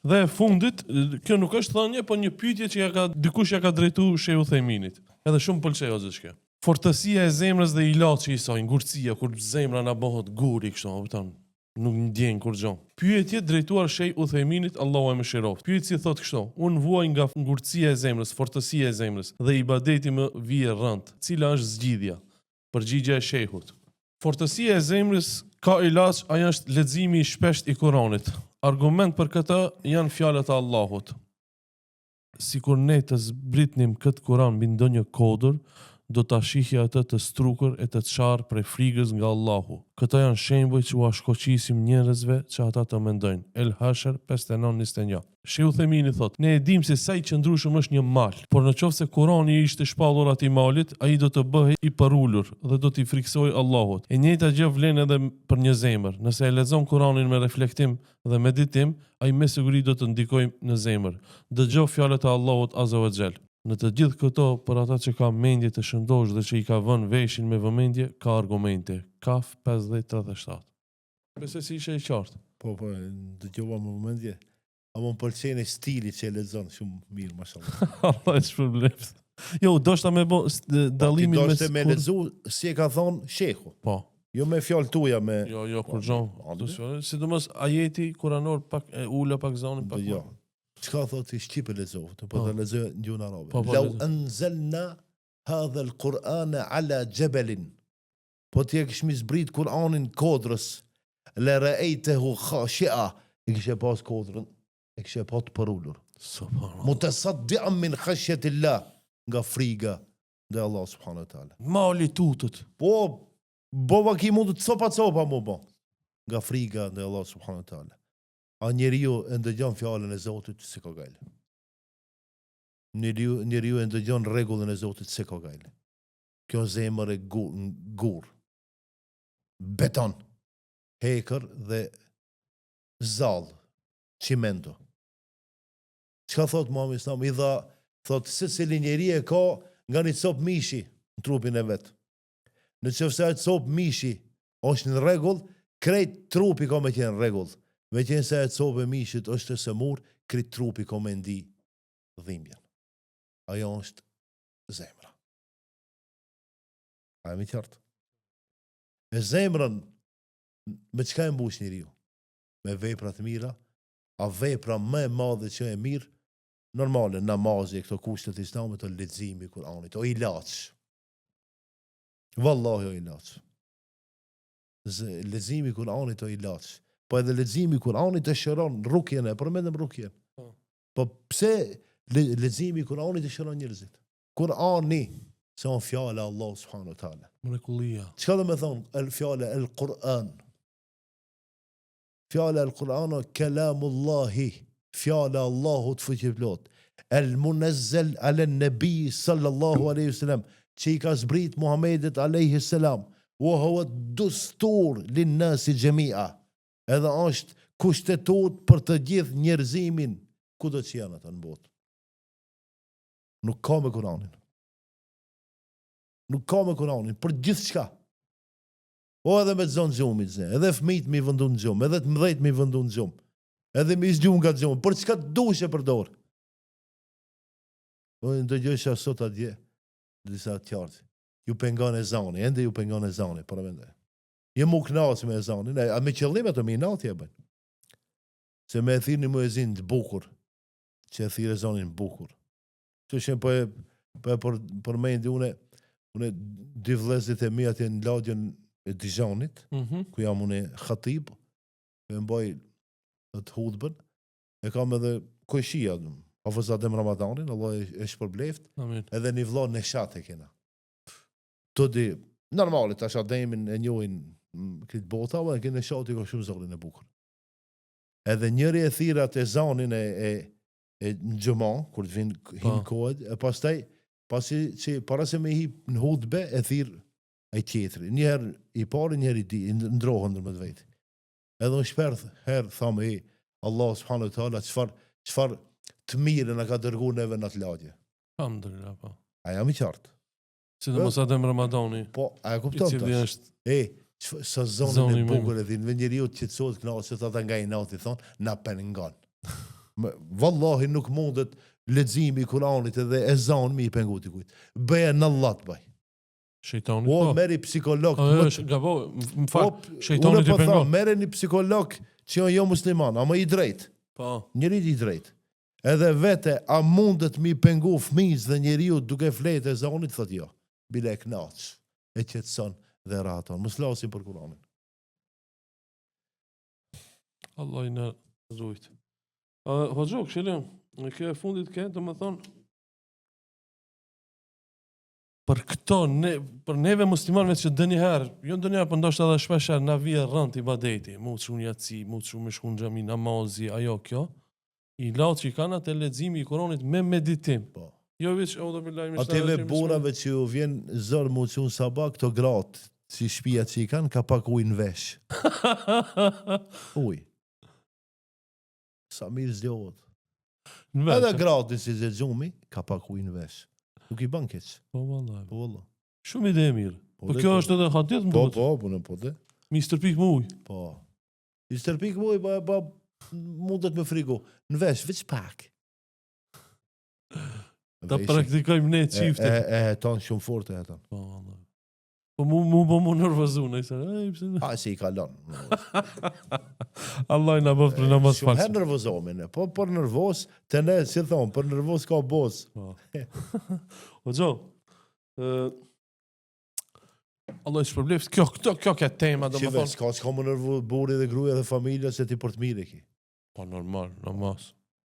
Dhe e fundit, kjo nuk është thënie, po një pyetje që dikush ja ka drejtuar Shehu Thejminit. Edhe shumë pëlqeu atë kjo. Fortësia e zemrës dhe ilaçi i saj, ngurësia, kur zemra na bëhet guri kështu, kupton? Nuk ndjen kur gjë. Pyetje drejtuar Shehu Thejminit, Allahu e mëshiroft. Pyetësi thotë kështu: unë vuaj nga ngurësia e zemrës, fortësia e zemrës dhe ibadeti më vije rënd. Cila është zgjidhja? Përgjigjja e Shehut. Fortësia e zemrës ka ilaç, ajo është leximi i shpesht i Kuranit. Argument për këtë janë fjalët e Allahut. Sikur ne të zbritnim këtë Kur'an mbi ndonjë kodër, do ta shihje atë të strukur e të çarr prej frikës nga Allahu. Këto janë shembuj që u shkoqisim njerëzve që ata të mendojnë. El Hashr 59:21. Shehu Themini thot: ne e dim se sa i qëndrueshëm është një mal, por nëse Kurani ishte shpallur atij malit, ai do të bëhej i përulur dhe do t'i friksojë Allahut. E njëjta gjë vlen edhe për një zemër. Nëse e lexon Kuranin me reflektim dhe meditim, ai me siguri do të ndikojë në zemër. Dëgjoj fjalët e Allahut Azza wa Jall. Në të gjithë këto, për ata që ka mendje të shëndosh dhe që i ka vënë veshin me vëmendje, ka argumente. Kaf 50:37. Besoj se ishte e qartë. Po, dëgjova me vëmendje. A më pëlqen stili që e lexon shumë mirë, mashallah. Allah e shpërblet. Jo, doshta me bë dallimin mes. Doshta me lexu si e ka thonë Shehu. Po. Jo me fjalë tuaja me. Jo, kur gjon. Sidomos ajeti kuranor pak e ula pak zonin pak. Jo. Çka thotë shqip e lexova, po ta lexoj në gjuhën arabe. Law anzalna hadha al-Qur'ana ala jabalin. Po ti e kishmi zbrit Kur'anin kodrës, la ra'aytahu khashi'a. E kishe pas kodrën, e kishe pas të përulur. Subhanallah. Mutasaddi'an min khashyati Allah, nga friga dhe Allah subhanahu wa taala. Mali tutët. Po bova ki mund të copa më bo. Nga friga dhe Allah subhanahu wa taala. A njeriu e ndëgjon fjalën e Zotit se ka gale. Njeriu e ndëgjon rregullin e Zotit se ka gale. Kjo zemër e gur. Beton, hekër dhe zall, çimento. Çka thot Muhamedi sallallahu alaihi wasallam? Thot se cili njeri e ka nga një cop mishi në trupin e vet. Nëse ai cop mishi është në rregull, krejt trupi ka me qenë në rregull. Me qenë se e copë e mishit është të sëmur, krejt trupi ka me ndi dhimbjen. Ajo është zemra. A e mi qartë? E zemrën, me qka e mbush njeriu? Me veprat mira, a vepra më e madhe që e mirë, normale, namazi, këto kushtet islamit, o leximi Kur'anit, o ilaç. Wallahi o ilaç. Leximi Kur'anit o ilaç. Po edhe leximi Kur'anit e shëron rukjen e, përmendëm rukjen. Po pse leximi Kur'anit e shëron njerëzit? Kur'ani se on fjala Allah subhanahu wa taala. Mrekullia. Çka do të thonë fjala el-Kur'an? Fjala el-Kur'an kalamullahi, fjala Allahut fuqiplot. El-munazzal ala nabi sallallahu alaihi wasallam, që i ka zbrit Muhammedit alaihi salam. Wa huwa dustur lin-nasi jami'a. Edhe është kushtetot për të gjithë njerëzimin, ku do që janë ata në botë. Nuk ka me Kur'anin. Nuk ka me Kur'anin, për gjithë shka. O edhe me të zonë gjumit, edhe fëmijët mi vëndu në gjumë, edhe të mëdhejt mi vëndu në gjumë, edhe mi zgjumë nga gjumë, për çka të dushe për dorë. O në dëgjësha sot atje, disa të qartë, ju pengon e zani, ende ju pengon e zani, për vende. Je mu knasë me ezanin, a me qëllim e të mi natë jebën. Se me e thirë një muezin të bukur, që e thirë ezanin bukur. Që shenë po e përmendi une dy vlezit e mi atje në ladjën e Dijanit, ku jam une khatib, e mbaj të hudbën, e kam edhe kojshia, hafëzatem Ramadanin, Allah e shpërbleft, edhe një vla në shatë e kena. Të di, normalit, asha demin e njojnë këtë bota, e kënë e shati ka shumë zonin e bukur. Edhe njëri e thirat e zanin e në gjëma, kur të vinë hinë kohët, e pastaj, pasi që para se me hi në hudbe, e thirë a i tjetëri. Njëherë i pari, njëherë i ndrohën në më të vejti. Edhe në shperth, herë, thamë i, Allah subhanahu wa taala, qëfar të mire në ka dërgu neve në të ladje. Alhamdulillah, po. A jam i qartë. Si dhe mos adem Ramadani. Po, a e kupton tash. Sa zonin e bukur e dhinë, njeriu të qetësohet knaqet, ata nga i nati thonë, na pengon. Wallahi nuk mundet leximi i Kuranit edhe ezan mi i pengu dikujt. Bëje në Allah të bëj. Shejtani. O meri psikolog. Gabo, më fal. Shejtani Unë të po pengon. them, merre një psikolog që janë jo musliman, ama i drejt. Po. Njëri i drejt. Edhe vete, a mundet mi pengu fëmijës dhe njeriu duke fletë e zonit, thot jo. Bile e knaq, e qetson dhe raton. Mos lasim për Kur'anin. Allah i në rujt. Hoxho, këshilim, në kjo e fundit ke, të më thonë, për këto, për neve muslimanve që dë njëherë, jo dë njëherë, për ndoshtë edhe shpesher, na vje rënd i badeti, mu të shumë jaci, mu të shumë shkun gjami, namazi, ajo kjo, i latë që i kanë atë leximi i Koranit me meditim. Po. Jo veç, o dhe billahi, Ateve burave që ju vjen zërë mu që unë sabah, këto gratë, si shpia që i kanë, ka pak ujë në vesh. Ujë. Sa mirë zgjohet. Edhe gratin si zexumi, ka pak ujë në vesh. Nuk i ban keq. Po, vallaj. Po valla. Shumë ide e mirë. Po kjo është edhe hadith, më Po, duhet. po dhe. Mi stërpik më ujë. Po. I stërpik mu ba mundet me frigo. Në vesh, veç pak. Ta praktikojmë ne çifte. E tonë shumë forte e tonë. Po, vallaj. Po mu nervozu, nëse. A, si i kalon. Allah i na bëft për namaz Shumë falsë. herë nervozomi ne. Po, për nervos, të ne, si thonë, për nervos ka bos. O gjo, Allah i shpërbleft, kjo ke tema, do më Shive, thonë. s'ka më nervu buri dhe gruja dhe familja se ti për të mire ki. Po, normal, namaz.